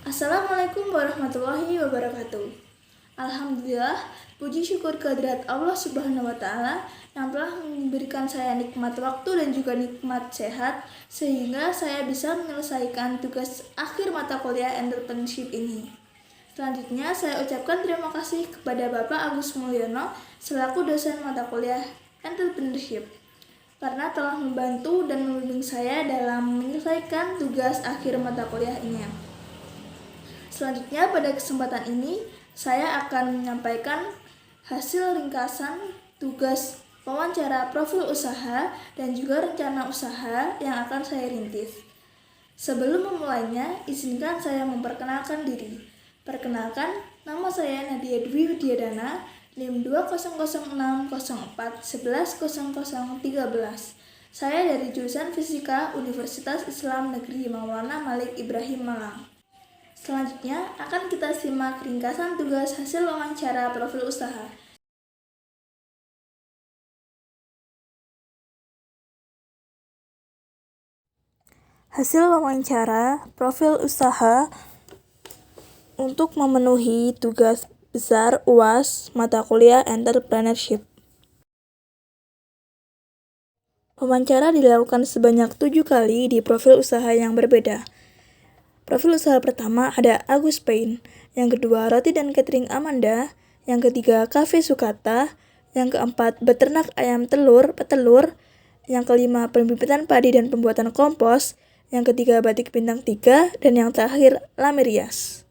Assalamualaikum warahmatullahi wabarakatuh. Alhamdulillah, puji syukur kehadirat Allah Subhanahu wa Ta'ala yang telah memberikan saya nikmat waktu dan juga nikmat sehat, sehingga saya bisa menyelesaikan tugas akhir mata kuliah entrepreneurship ini. Selanjutnya, saya ucapkan terima kasih kepada Bapak Agus Mulyono selaku dosen mata kuliah entrepreneurship karena telah membantu dan membimbing saya dalam menyelesaikan tugas akhir mata kuliah ini. Selanjutnya, pada kesempatan ini saya akan menyampaikan hasil ringkasan tugas wawancara profil usaha dan juga rencana usaha yang akan saya rintis. Sebelum memulainya, izinkan saya memperkenalkan diri. Perkenalkan, nama saya Nadia Dwi Widyadana, NIM 200604110013. Saya dari jurusan Fisika Universitas Islam Negeri Maulana Malik Ibrahim Malang. Selanjutnya akan kita simak ringkasan tugas hasil wawancara profil usaha. Hasil wawancara profil usaha untuk memenuhi tugas besar UAS mata kuliah entrepreneurship. Wawancara dilakukan sebanyak 7 kali di profil usaha yang berbeda. Profil usaha pertama ada Agus Pain, yang kedua Roti dan Catering Amanda, yang ketiga Cafe Sukata, yang keempat Beternak Ayam Petelur, yang kelima Pembibitan Padi dan Pembuatan Kompos, yang ketiga Batik Bintang 3, dan yang terakhir Lamirias.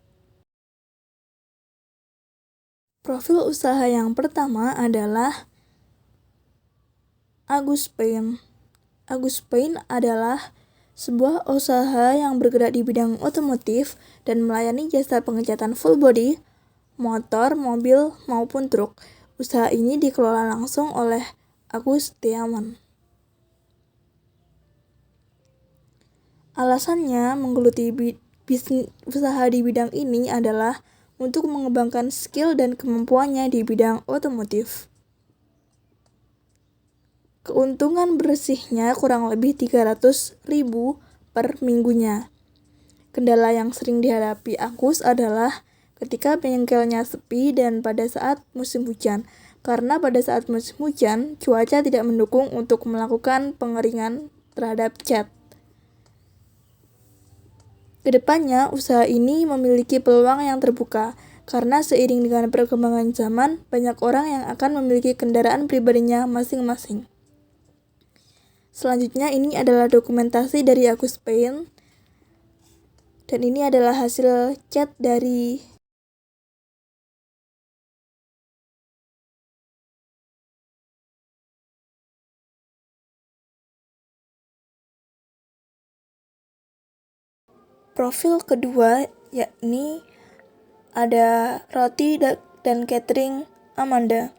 Profil usaha yang pertama adalah Agus Pain. Agus Pain adalah sebuah usaha yang bergerak di bidang otomotif dan melayani jasa pengecatan full body, motor, mobil, maupun truk. Usaha ini dikelola langsung oleh Agus Setiawan. Alasannya menggeluti bisnis usaha di bidang ini adalah untuk mengembangkan skill dan kemampuannya di bidang otomotif. Keuntungan bersihnya kurang lebih 300.000 per minggunya. Kendala yang sering dihadapi Agus adalah ketika bengkelnya sepi dan pada saat musim hujan. Karena pada saat musim hujan, cuaca tidak mendukung untuk melakukan pengeringan terhadap cat. Kedepannya, usaha ini memiliki peluang yang terbuka, karena seiring dengan perkembangan zaman, banyak orang yang akan memiliki kendaraan pribadinya masing-masing. Selanjutnya ini adalah dokumentasi dari Agus Pain, dan ini adalah hasil chat dari profil kedua, yakni ada Roti dan Catering Amanda.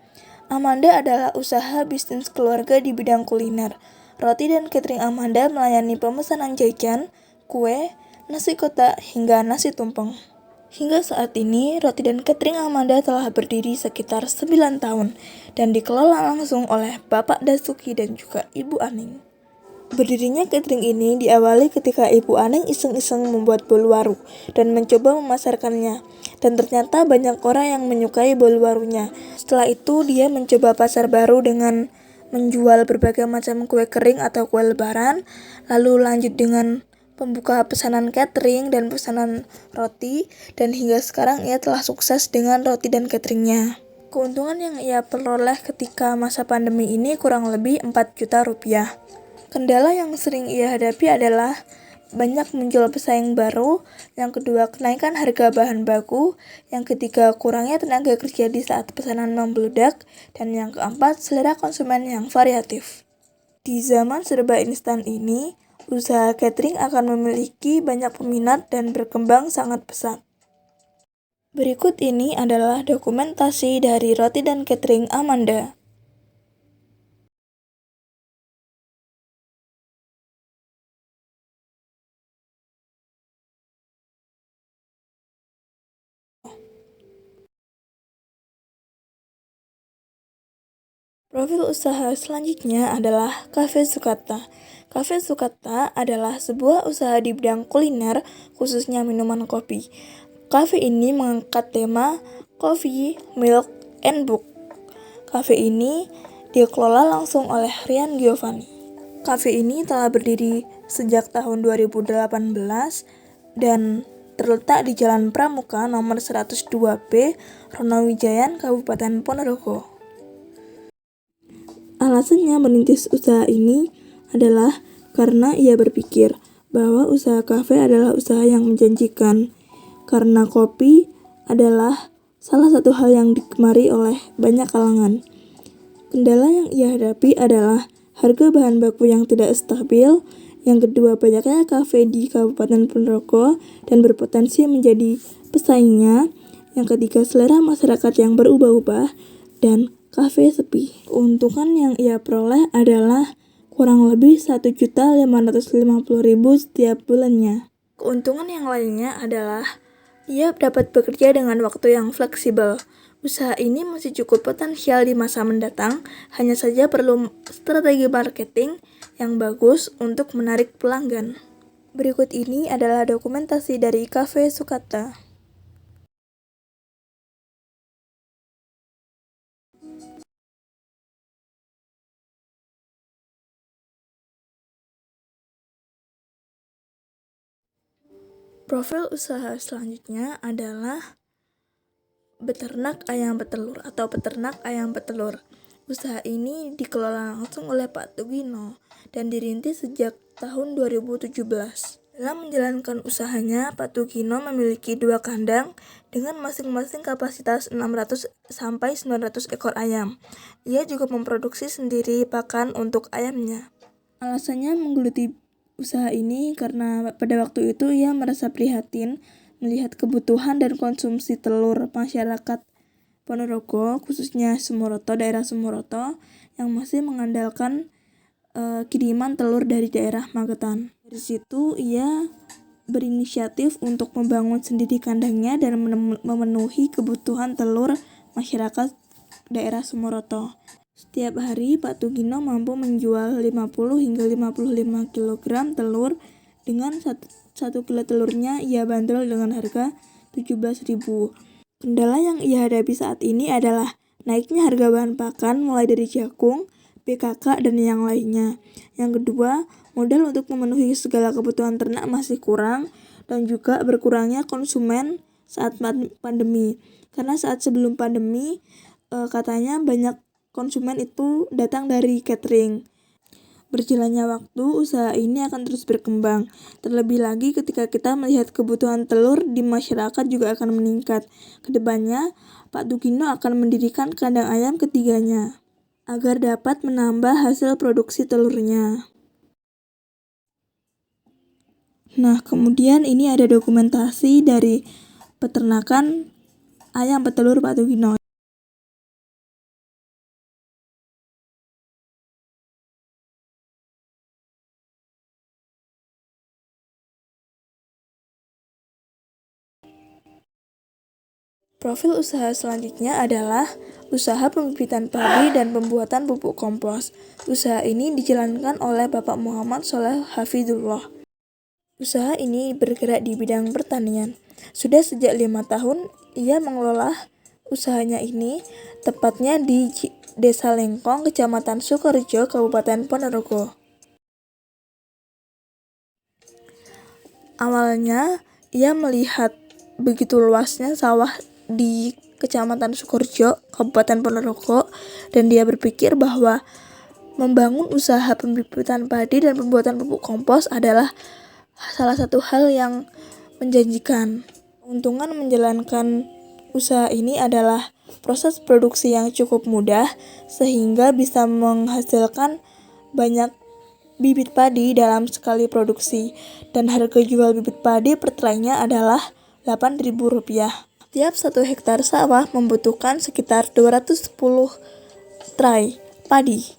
Amanda adalah usaha bisnis keluarga di bidang kuliner. Roti dan Catering Amanda melayani pemesanan jajan, kue, nasi kotak, hingga nasi tumpeng. Hingga saat ini, Roti dan Catering Amanda telah berdiri sekitar 9 tahun dan dikelola langsung oleh Bapak Dasuki dan juga Ibu Aning. Berdirinya catering ini diawali ketika Ibu Aning iseng-iseng membuat bolu-waru dan mencoba memasarkannya. Dan ternyata banyak orang yang menyukai bolu-warunya. Setelah itu dia mencoba pasar baru dengan menjual berbagai macam kue kering atau kue lebaran. Lalu lanjut dengan pembuka pesanan catering dan pesanan roti. Dan hingga sekarang ia telah sukses dengan roti dan cateringnya. Keuntungan yang ia peroleh ketika masa pandemi ini kurang lebih 4 juta rupiah. Kendala yang sering ia hadapi adalah banyak muncul pesaing baru, yang kedua kenaikan harga bahan baku, yang ketiga kurangnya tenaga kerja di saat pesanan membludak, dan yang keempat selera konsumen yang variatif. Di zaman serba instan ini, usaha catering akan memiliki banyak peminat dan berkembang sangat pesat. Berikut ini adalah dokumentasi dari Roti dan Catering Amanda. Profil usaha selanjutnya adalah Cafe Sukata. Cafe Sukata adalah sebuah usaha di bidang kuliner, khususnya minuman kopi. Cafe ini mengangkat tema Coffee, Milk, and Book. Cafe ini dikelola langsung oleh Rian Giovanni. Cafe ini telah berdiri sejak tahun 2018 dan terletak di Jalan Pramuka nomor 102B, Ronowijayan, Kabupaten Ponorogo. Alasannya merintis usaha ini adalah karena ia berpikir bahwa usaha kafe adalah usaha yang menjanjikan, karena kopi adalah salah satu hal yang digemari oleh banyak kalangan. Kendala yang ia hadapi adalah harga bahan baku yang tidak stabil, yang kedua banyaknya kafe di Kabupaten Ponorogo dan berpotensi menjadi pesaingnya, yang ketiga selera masyarakat yang berubah-ubah, dan kafe sepi. Keuntungan yang ia peroleh adalah kurang lebih 1.550.000 setiap bulannya. Keuntungan yang lainnya adalah ia dapat bekerja dengan waktu yang fleksibel. Usaha ini masih cukup potensial di masa mendatang, hanya saja perlu strategi marketing yang bagus untuk menarik pelanggan. Berikut ini adalah dokumentasi dari Cafe Sukata. Profil usaha selanjutnya adalah beternak ayam petelur atau peternak ayam petelur. Usaha ini dikelola langsung oleh Pak Tugino dan dirintis sejak tahun 2017. Dalam menjalankan usahanya, Pak Tugino memiliki 2 kandang dengan masing-masing kapasitas 600 sampai 900 ekor ayam. Ia juga memproduksi sendiri pakan untuk ayamnya. Alasannya menggeluti usaha ini karena pada waktu itu ia merasa prihatin melihat kebutuhan dan konsumsi telur masyarakat Ponorogo, khususnya Sumoroto, daerah Sumoroto, yang masih mengandalkan kiriman telur dari daerah Magetan. Dari situ ia berinisiatif untuk membangun sendiri kandangnya dan memenuhi kebutuhan telur masyarakat daerah Sumoroto. Setiap hari Pak Tugino mampu menjual 50 hingga 55 kg telur. Dengan 1 kilo telurnya ia bandrol dengan harga 17.000. Kendala yang ia hadapi saat ini adalah naiknya harga bahan pakan mulai dari jagung, PKK, dan yang lainnya. Yang kedua, modal untuk memenuhi segala kebutuhan ternak masih kurang, dan juga berkurangnya konsumen saat pandemi. Karena saat sebelum pandemi katanya banyak konsumen itu datang dari catering. Berjalannya waktu, usaha ini akan terus berkembang. Terlebih lagi ketika kita melihat kebutuhan telur di masyarakat juga akan meningkat. Kedepannya, Pak Tugino akan mendirikan kandang ayam ketiganya agar dapat menambah hasil produksi telurnya. Nah, kemudian ini ada dokumentasi dari peternakan ayam petelur Pak Tugino. Profil usaha selanjutnya adalah usaha pembibitan padi dan pembuatan pupuk kompos. Usaha ini dijalankan oleh Bapak Muhammad Sholeh Hafidullah. Usaha ini bergerak di bidang pertanian. Sudah sejak 5 tahun ia mengelola usahanya ini, tepatnya di Desa Lengkong, Kecamatan Sukorejo, Kabupaten Ponorogo. Awalnya ia melihat begitu luasnya sawah di Kecamatan Sukorejo, Kabupaten Ponorogo, dan dia berpikir bahwa membangun usaha pembibitan padi dan pembuatan pupuk kompos adalah salah satu hal yang menjanjikan. Keuntungan menjalankan usaha ini adalah proses produksi yang cukup mudah sehingga bisa menghasilkan banyak bibit padi dalam sekali produksi, dan harga jual bibit padi per trainya adalah Rp8.000. Tiap 1 hektar sawah membutuhkan sekitar 210 tray padi.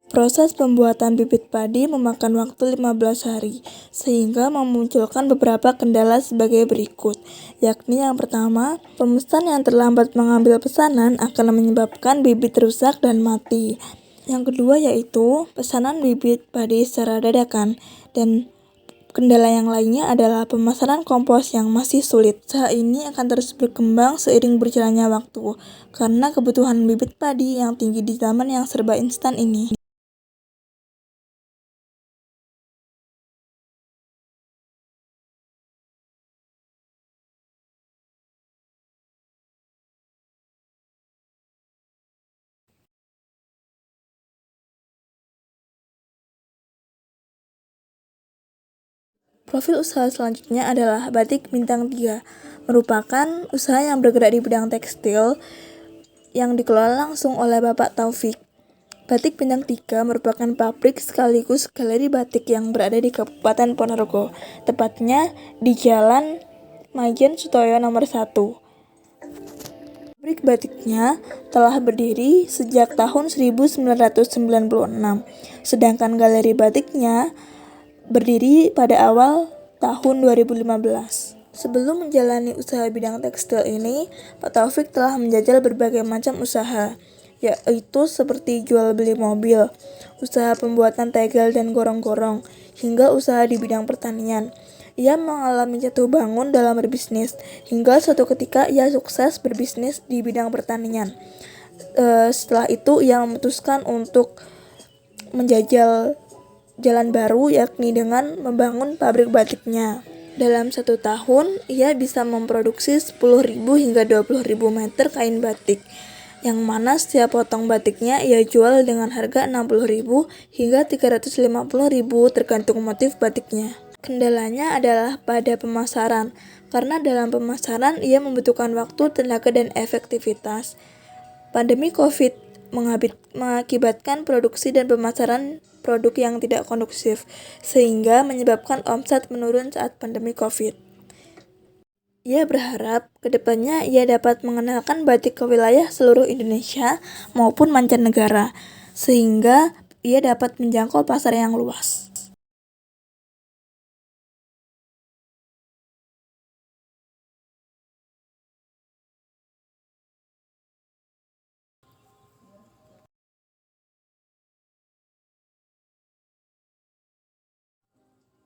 Proses pembuatan bibit padi memakan waktu 15 hari, sehingga memunculkan beberapa kendala sebagai berikut, yakni yang pertama, pemesan yang terlambat mengambil pesanan akan menyebabkan bibit rusak dan mati. Yang kedua yaitu pesanan bibit padi secara dadakan, dan kendala yang lainnya adalah pemasaran kompos yang masih sulit. Usaha ini akan terus berkembang seiring berjalannya waktu, karena kebutuhan bibit padi yang tinggi di zaman yang serba instan ini. Profil usaha selanjutnya adalah Batik Bintang 3, merupakan usaha yang bergerak di bidang tekstil yang dikelola langsung oleh Bapak Taufik. Batik Bintang 3 merupakan pabrik sekaligus galeri batik yang berada di Kabupaten Ponorogo, tepatnya di Jalan Majen Sutoyo nomor 1. Pabrik batiknya telah berdiri sejak tahun 1996, sedangkan galeri batiknya berdiri pada awal tahun 2015. Sebelum menjalani usaha bidang tekstil ini, Pak Taufik telah menjajal berbagai macam usaha, yaitu seperti jual beli mobil, usaha pembuatan tegel dan gorong-gorong, hingga usaha di bidang pertanian. Ia mengalami jatuh bangun dalam berbisnis, hingga suatu ketika ia sukses berbisnis di bidang pertanian. Setelah itu ia memutuskan untuk menjajal jalan baru, yakni dengan membangun pabrik batiknya. Dalam 1 tahun, ia bisa memproduksi 10.000 hingga 20.000 meter kain batik, yang mana setiap potong batiknya ia jual dengan harga 60.000 hingga 350.000 tergantung motif batiknya. Kendalanya adalah pada pemasaran, karena dalam pemasaran ia membutuhkan waktu, tenaga, dan efektivitas. Pandemi COVID mengakibatkan produksi dan pemasaran produk yang tidak kondusif, sehingga menyebabkan omset menurun saat pandemi COVID. Ia berharap kedepannya ia dapat mengenalkan batik ke wilayah seluruh Indonesia maupun mancanegara, sehingga ia dapat menjangkau pasar yang luas.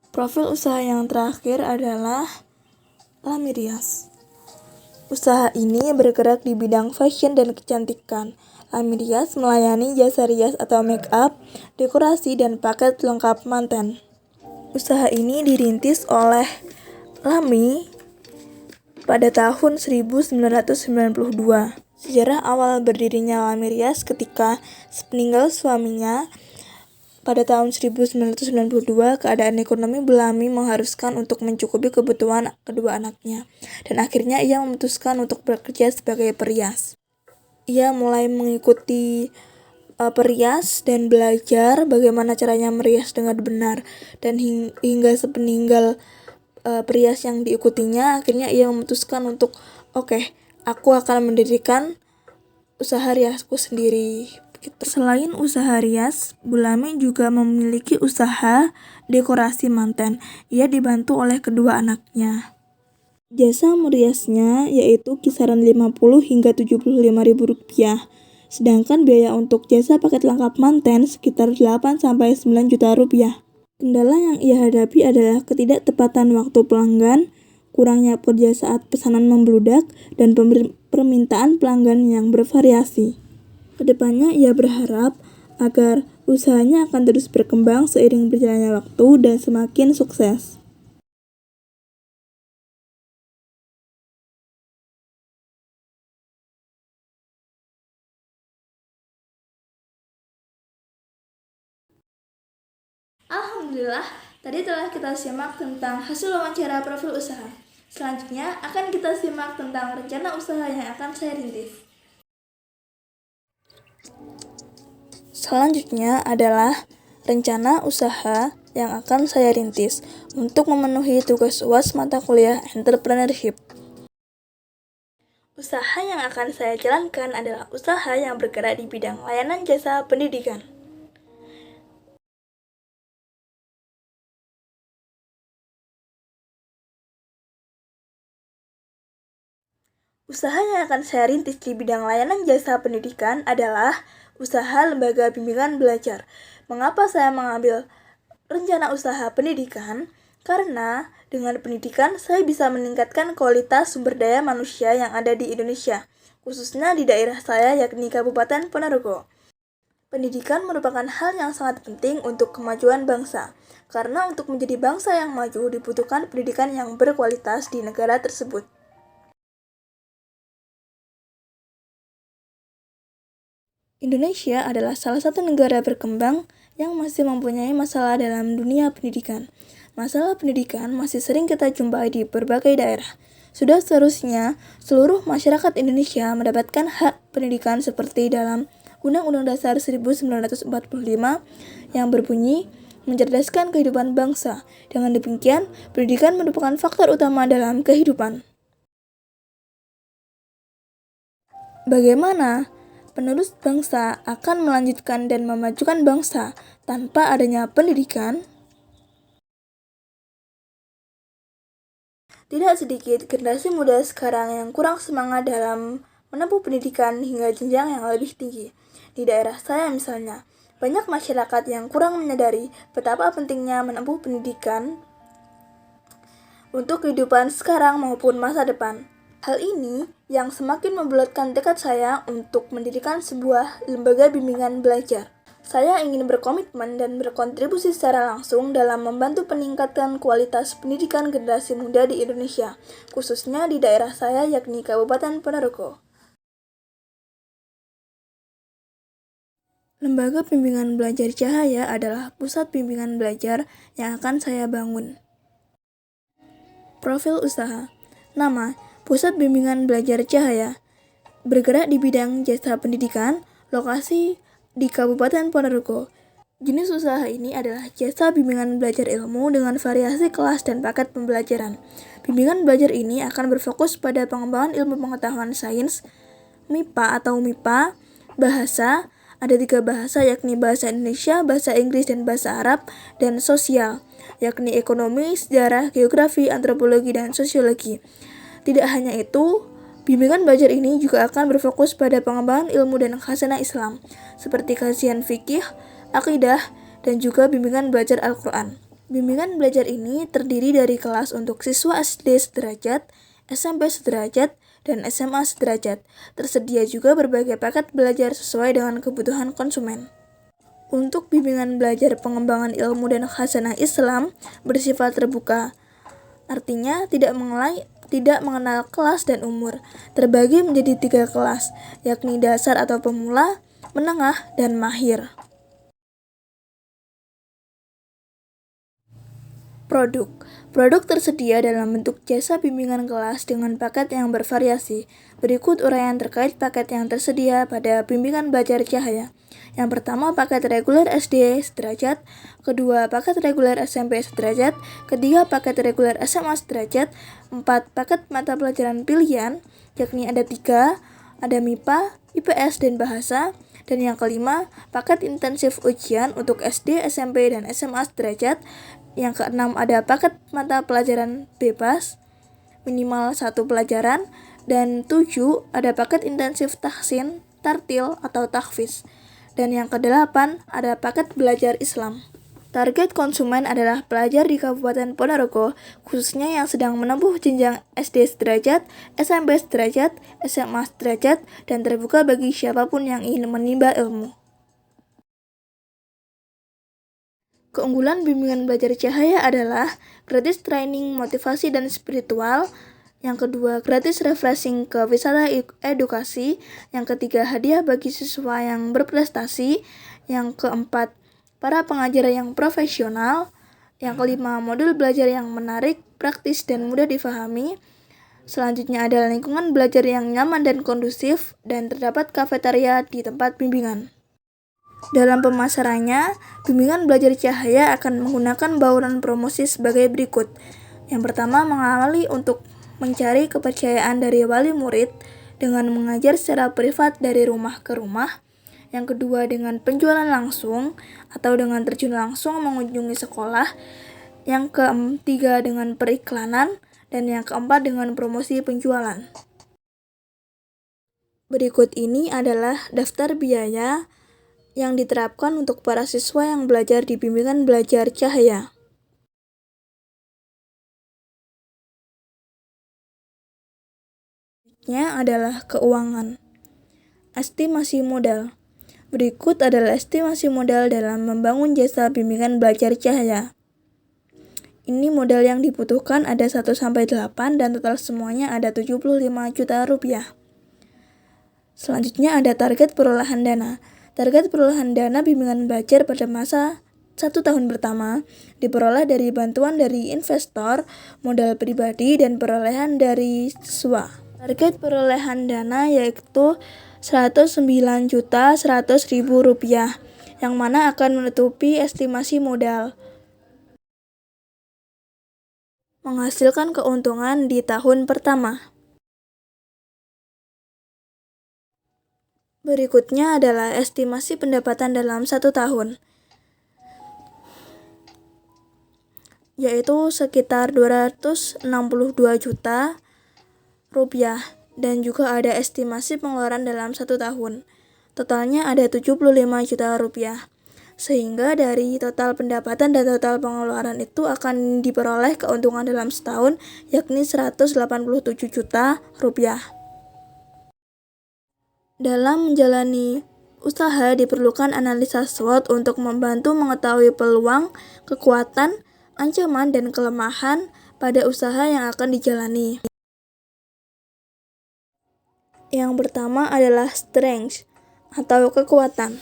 Profil usaha yang terakhir adalah Lamirias. Usaha ini bergerak di bidang fashion dan kecantikan. Lamirias melayani jasa rias atau make up, dekorasi, dan paket lengkap manten. Usaha ini dirintis oleh Lami pada tahun 1992. Sejarah awal berdirinya Lamirias ketika sepeninggal suaminya pada tahun 1992, keadaan ekonomi Lami mengharuskan untuk mencukupi kebutuhan kedua anaknya, dan akhirnya ia memutuskan untuk bekerja sebagai perias. Ia mulai mengikuti perias dan belajar bagaimana caranya merias dengan benar, dan hingga sepeninggal perias yang diikutinya, akhirnya ia memutuskan untuk aku akan mendirikan usaha riasku sendiri. Selain usaha rias, Bulami juga memiliki usaha dekorasi manten. Ia dibantu oleh kedua anaknya. Jasa meriasnya yaitu kisaran 50 hingga 75.000 rupiah. Sedangkan biaya untuk jasa paket lengkap manten sekitar 8-9 juta rupiah. Kendala yang ia hadapi adalah ketidaktepatan waktu pelanggan, kurangnya pekerja saat pesanan membludak, dan permintaan pelanggan yang bervariasi. Kedepannya ia berharap agar usahanya akan terus berkembang seiring berjalannya waktu dan semakin sukses. Alhamdulillah, tadi telah kita simak tentang hasil wawancara profil usaha. Selanjutnya akan kita simak tentang rencana usaha yang akan saya rintis. Selanjutnya adalah rencana usaha yang akan saya rintis untuk memenuhi tugas UAS mata kuliah entrepreneurship. Usaha yang akan saya jalankan adalah usaha yang bergerak di bidang layanan jasa pendidikan. Usaha yang akan saya rintis di bidang layanan jasa pendidikan adalah usaha lembaga bimbingan belajar. Mengapa saya mengambil rencana usaha pendidikan? Karena dengan pendidikan saya bisa meningkatkan kualitas sumber daya manusia yang ada di Indonesia, khususnya di daerah saya yakni Kabupaten Ponorogo. Pendidikan merupakan hal yang sangat penting untuk kemajuan bangsa, karena untuk menjadi bangsa yang maju dibutuhkan pendidikan yang berkualitas di negara tersebut. Indonesia adalah salah satu negara berkembang yang masih mempunyai masalah dalam dunia pendidikan. Masalah pendidikan masih sering kita jumpai di berbagai daerah. Sudah seharusnya seluruh masyarakat Indonesia mendapatkan hak pendidikan seperti dalam Undang-Undang Dasar 1945 yang berbunyi mencerdaskan kehidupan bangsa. Dengan demikian, pendidikan merupakan faktor utama dalam kehidupan. Bagaimana penerus bangsa akan melanjutkan dan memajukan bangsa tanpa adanya pendidikan? Tidak sedikit generasi muda sekarang yang kurang semangat dalam menempuh pendidikan hingga jenjang yang lebih tinggi. Di daerah saya misalnya, banyak masyarakat yang kurang menyadari betapa pentingnya menempuh pendidikan untuk kehidupan sekarang maupun masa depan. Hal ini yang semakin membulatkan tekad saya untuk mendirikan sebuah lembaga bimbingan belajar. Saya ingin berkomitmen dan berkontribusi secara langsung dalam membantu peningkatan kualitas pendidikan generasi muda di Indonesia, khususnya di daerah saya yakni Kabupaten Ponorogo. Lembaga Bimbingan Belajar Cahaya adalah pusat bimbingan belajar yang akan saya bangun. Profil usaha. Nama, Pusat Bimbingan Belajar Cahaya. Bergerak di bidang jasa pendidikan, lokasi di Kabupaten Ponorogo. Jenis usaha ini adalah jasa bimbingan belajar ilmu dengan variasi kelas dan paket pembelajaran. Bimbingan belajar ini akan berfokus pada pengembangan ilmu pengetahuan sains, MIPA atau MIPA, bahasa, ada 3 bahasa yakni bahasa Indonesia, bahasa Inggris, dan bahasa Arab, dan sosial, yakni ekonomi, sejarah, geografi, antropologi, dan sosiologi. Tidak hanya itu, bimbingan belajar ini juga akan berfokus pada pengembangan ilmu dan khasanah Islam, seperti kajian fikih, akidah, dan juga bimbingan belajar Al-Quran. Bimbingan belajar ini terdiri dari kelas untuk siswa SD sederajat, SMP sederajat, dan SMA sederajat. Tersedia juga berbagai paket belajar sesuai dengan kebutuhan konsumen. Untuk bimbingan belajar pengembangan ilmu dan khasanah Islam bersifat terbuka, artinya tidak mengenal kelas dan umur, terbagi menjadi 3 kelas, yakni dasar atau pemula, menengah, dan mahir. Produk tersedia dalam bentuk jasa bimbingan kelas dengan paket yang bervariasi. Berikut uraian terkait paket yang tersedia pada bimbingan belajar Cahaya. Yang pertama, paket reguler SD sederajat. Kedua, paket reguler SMP sederajat. Ketiga, paket reguler SMA sederajat. 4, paket mata pelajaran pilihan, yakni ada 3, ada MIPA, IPS, dan bahasa. Dan yang kelima, paket intensif ujian untuk SD, SMP, dan SMA sederajat. Yang keenam, ada paket mata pelajaran bebas, minimal 1 pelajaran. Dan 7, ada paket intensif tahsin, tartil, atau tahfiz. Dan yang kedelapan, ada paket belajar Islam. Target konsumen adalah pelajar di Kabupaten Ponorogo, khususnya yang sedang menempuh jenjang SD sederajat, SMP sederajat, SMA sederajat, dan terbuka bagi siapapun yang ingin menimba ilmu. Keunggulan bimbingan belajar Cahaya adalah gratis training motivasi dan spiritual. Yang kedua, gratis refreshing ke wisata edukasi. Yang ketiga, hadiah bagi siswa yang berprestasi. Yang keempat, para pengajar yang profesional. Yang kelima, modul belajar yang menarik, praktis, dan mudah difahami. Selanjutnya adalah lingkungan belajar yang nyaman dan kondusif, dan terdapat kafetaria di tempat bimbingan. Dalam pemasarannya, bimbingan belajar Cahaya akan menggunakan bauran promosi sebagai berikut. Yang pertama, mengawali untuk mencari kepercayaan dari wali murid dengan mengajar secara privat dari rumah ke rumah. Yang kedua, dengan penjualan langsung atau dengan terjun langsung mengunjungi sekolah. Yang ketiga, dengan periklanan. Dan yang keempat, dengan promosi penjualan. Berikut ini adalah daftar biaya yang diterapkan untuk para siswa yang belajar di bimbingan belajar cahaya. Selanjutnya adalah keuangan. Estimasi modal. Berikut adalah estimasi modal dalam membangun jasa bimbingan belajar cahaya. Ini modal yang dibutuhkan ada 1-8 dan total semuanya ada 75 juta rupiah. Selanjutnya ada target perolehan dana. Target perolehan dana bimbingan belajar pada masa 1 tahun pertama diperoleh dari bantuan dari investor, modal pribadi, dan perolehan dari siswa. Target perolehan dana yaitu 109.100.000 rupiah, yang mana akan menutupi estimasi modal, menghasilkan keuntungan di tahun pertama. Berikutnya adalah estimasi pendapatan dalam 1 tahun, yaitu sekitar 262 juta rupiah, dan juga ada estimasi pengeluaran dalam 1 tahun. Totalnya ada 75 juta rupiah. Sehingga dari total pendapatan dan total pengeluaran itu akan diperoleh keuntungan dalam setahun, yakni 187 juta rupiah. Dalam menjalani usaha diperlukan analisa SWOT untuk membantu mengetahui peluang, kekuatan, ancaman, dan kelemahan pada usaha yang akan dijalani. Yang pertama adalah strength atau kekuatan.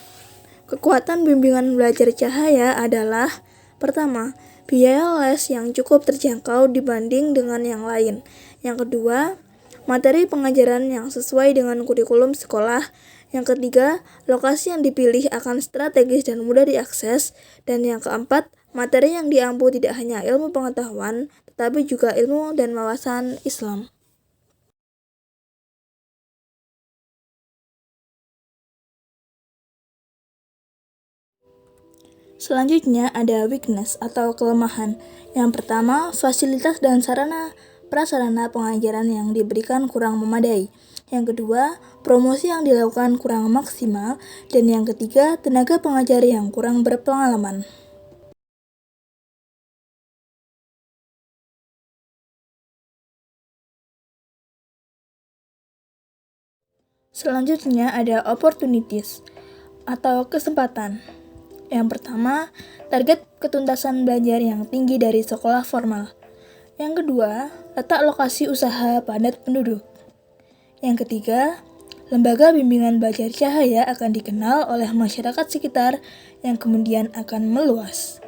Kekuatan bimbingan belajar cahaya adalah: pertama, biaya les yang cukup terjangkau dibanding dengan yang lain. Yang kedua, materi pengajaran yang sesuai dengan kurikulum sekolah. Yang ketiga, lokasi yang dipilih akan strategis dan mudah diakses. Dan yang keempat, materi yang diampu tidak hanya ilmu pengetahuan, tetapi juga ilmu dan wawasan Islam. Selanjutnya ada weakness atau kelemahan. Yang pertama, fasilitas dan sarana prasarana pengajaran yang diberikan kurang memadai. Yang kedua, promosi yang dilakukan kurang maksimal. Dan yang ketiga, tenaga pengajar yang kurang berpengalaman. Selanjutnya ada opportunities atau kesempatan. Yang pertama, target ketuntasan belajar yang tinggi dari sekolah formal. Yang kedua, letak lokasi usaha padat penduduk. Yang ketiga, lembaga bimbingan belajar cahaya akan dikenal oleh masyarakat sekitar yang kemudian akan meluas.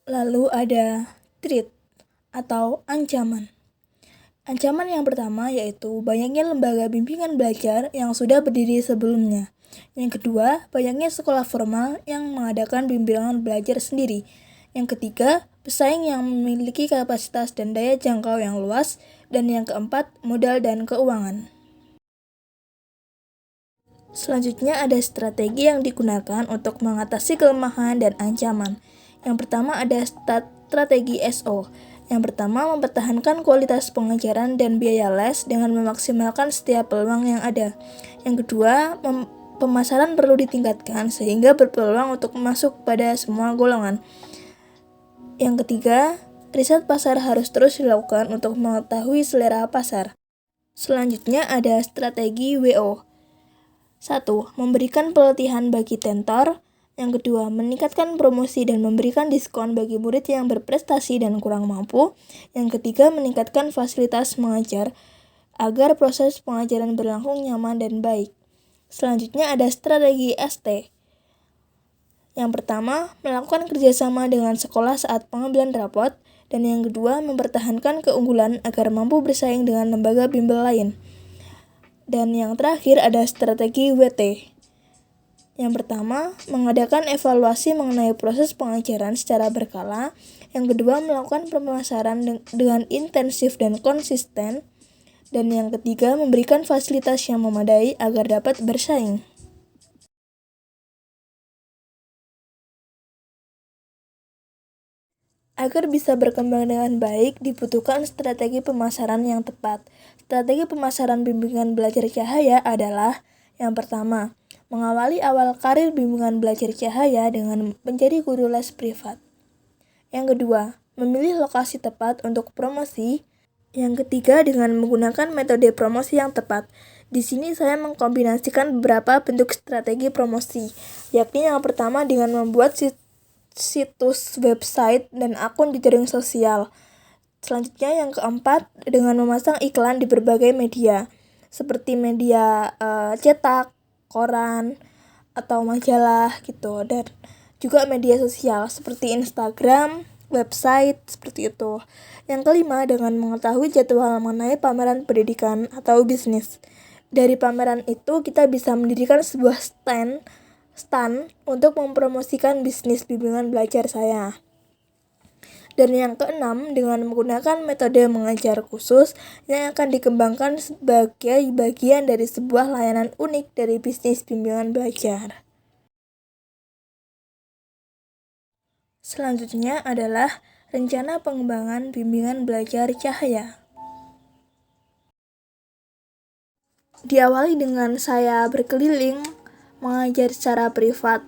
Lalu ada threat atau ancaman. Ancaman yang pertama yaitu banyaknya lembaga bimbingan belajar yang sudah berdiri sebelumnya. Yang kedua, banyaknya sekolah formal yang mengadakan bimbingan belajar sendiri. Yang ketiga, pesaing yang memiliki kapasitas dan daya jangkau yang luas. Dan yang keempat, modal dan keuangan. Selanjutnya ada strategi yang digunakan untuk mengatasi kelemahan dan ancaman. Yang pertama ada strategi SO. Yang pertama, mempertahankan kualitas pengajaran dan biaya les dengan memaksimalkan setiap peluang yang ada. Yang kedua, pemasaran perlu ditingkatkan sehingga berpeluang untuk masuk pada semua golongan. Yang ketiga, riset pasar harus terus dilakukan untuk mengetahui selera pasar. Selanjutnya ada strategi WO. 1. Memberikan pelatihan bagi tentor. Yang kedua, meningkatkan promosi dan memberikan diskon bagi murid yang berprestasi dan kurang mampu. Yang ketiga, meningkatkan fasilitas mengajar agar proses pengajaran berlangsung nyaman dan baik. Selanjutnya ada strategi ST. Yang pertama, melakukan kerjasama dengan sekolah saat pengambilan rapot. Dan yang kedua, mempertahankan keunggulan agar mampu bersaing dengan lembaga bimbel lain. Dan yang terakhir ada strategi WT. Yang pertama, mengadakan evaluasi mengenai proses pengajaran secara berkala. Yang kedua, melakukan pemasaran dengan intensif dan konsisten. Dan yang ketiga, memberikan fasilitas yang memadai agar dapat bersaing. Agar bisa berkembang dengan baik, dibutuhkan strategi pemasaran yang tepat. Strategi pemasaran bimbingan belajar cahaya adalah yang pertama, mengawali awal karir bimbingan belajar cahaya dengan menjadi guru les privat. Yang kedua, memilih lokasi tepat untuk promosi. Yang ketiga, dengan menggunakan metode promosi yang tepat. Di sini saya mengkombinasikan beberapa bentuk strategi promosi, yakni yang pertama dengan membuat situs website dan akun jejaring sosial. Selanjutnya yang keempat, dengan memasang iklan di berbagai media, seperti media cetak, koran, atau majalah gitu, dan juga media sosial seperti Instagram, website, seperti itu. Yang kelima, dengan mengetahui jadwal mengenai pameran pendidikan atau bisnis. Dari pameran itu kita bisa mendirikan sebuah stand untuk mempromosikan bisnis bimbingan belajar saya. Dan yang keenam, dengan menggunakan metode mengajar khusus yang akan dikembangkan sebagai bagian dari sebuah layanan unik dari bisnis bimbingan belajar. Selanjutnya adalah rencana pengembangan bimbingan belajar cahaya. Diawali dengan saya berkeliling mengajar secara privat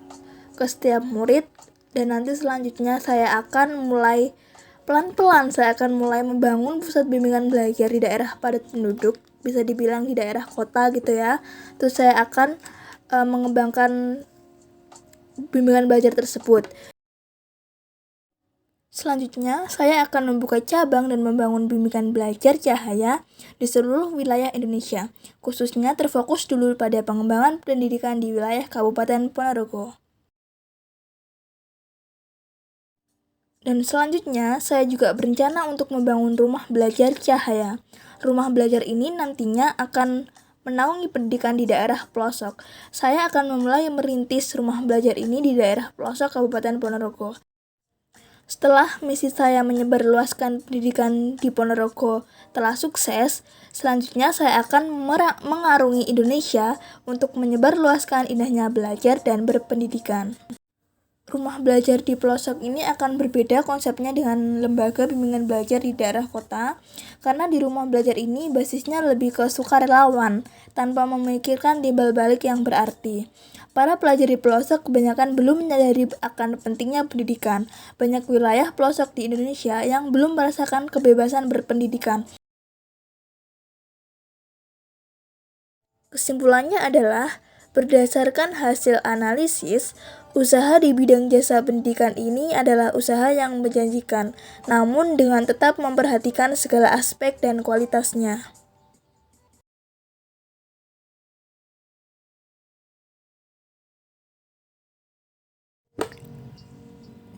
ke setiap murid, dan nanti selanjutnya saya akan mulai pelan-pelan membangun pusat bimbingan belajar di daerah padat penduduk, bisa dibilang di daerah kota gitu ya. Terus saya akan mengembangkan bimbingan belajar tersebut. Selanjutnya, saya akan membuka cabang dan membangun bimbingan belajar cahaya di seluruh wilayah Indonesia, khususnya terfokus dulu pada pengembangan pendidikan di wilayah Kabupaten Ponorogo. Dan selanjutnya, saya juga berencana untuk membangun rumah belajar cahaya. Rumah belajar ini nantinya akan menaungi pendidikan di daerah pelosok. Saya akan memulai merintis rumah belajar ini di daerah pelosok Kabupaten Ponorogo. Setelah misi saya menyebarluaskan pendidikan di Ponorogo telah sukses, selanjutnya saya akan mengarungi Indonesia untuk menyebarluaskan indahnya belajar dan berpendidikan. Rumah belajar di pelosok ini akan berbeda konsepnya dengan lembaga bimbingan belajar di daerah kota, karena di rumah belajar ini basisnya lebih ke sukarelawan, tanpa memikirkan timbal balik yang berarti. Para pelajar di pelosok kebanyakan belum menyadari akan pentingnya pendidikan. Banyak wilayah pelosok di Indonesia yang belum merasakan kebebasan berpendidikan. Kesimpulannya adalah, berdasarkan hasil analisis, usaha di bidang jasa pendidikan ini adalah usaha yang menjanjikan, namun dengan tetap memperhatikan segala aspek dan kualitasnya.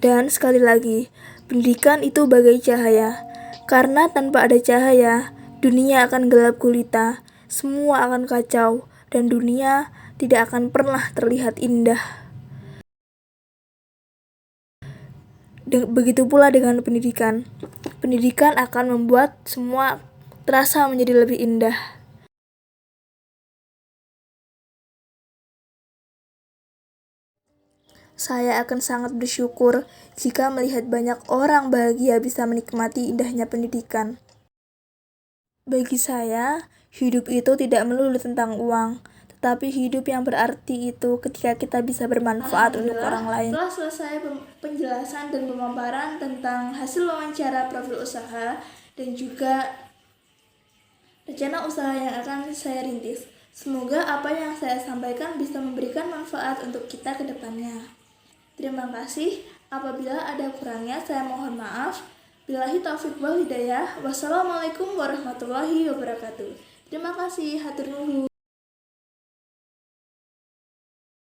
Dan sekali lagi, pendidikan itu bagai cahaya, karena tanpa ada cahaya, dunia akan gelap gulita, semua akan kacau, dan dunia tidak akan pernah terlihat indah. Begitu pula dengan pendidikan. Pendidikan akan membuat semua terasa menjadi lebih indah. Saya akan sangat bersyukur jika melihat banyak orang bahagia bisa menikmati indahnya pendidikan. Bagi saya, hidup itu tidak melulu tentang uang, tetapi hidup yang berarti itu ketika kita bisa bermanfaat untuk orang lain. Setelah selesai penjelasan dan pemaparan tentang hasil wawancara profil usaha dan juga rencana usaha yang akan saya rintis, semoga apa yang saya sampaikan bisa memberikan manfaat untuk kita ke depannya. Terima kasih. Apabila ada kurangnya, saya mohon maaf. Billahi taufiq wal hidayah. Wassalamualaikum warahmatullahi wabarakatuh. Terima kasih. Hatur nuhun.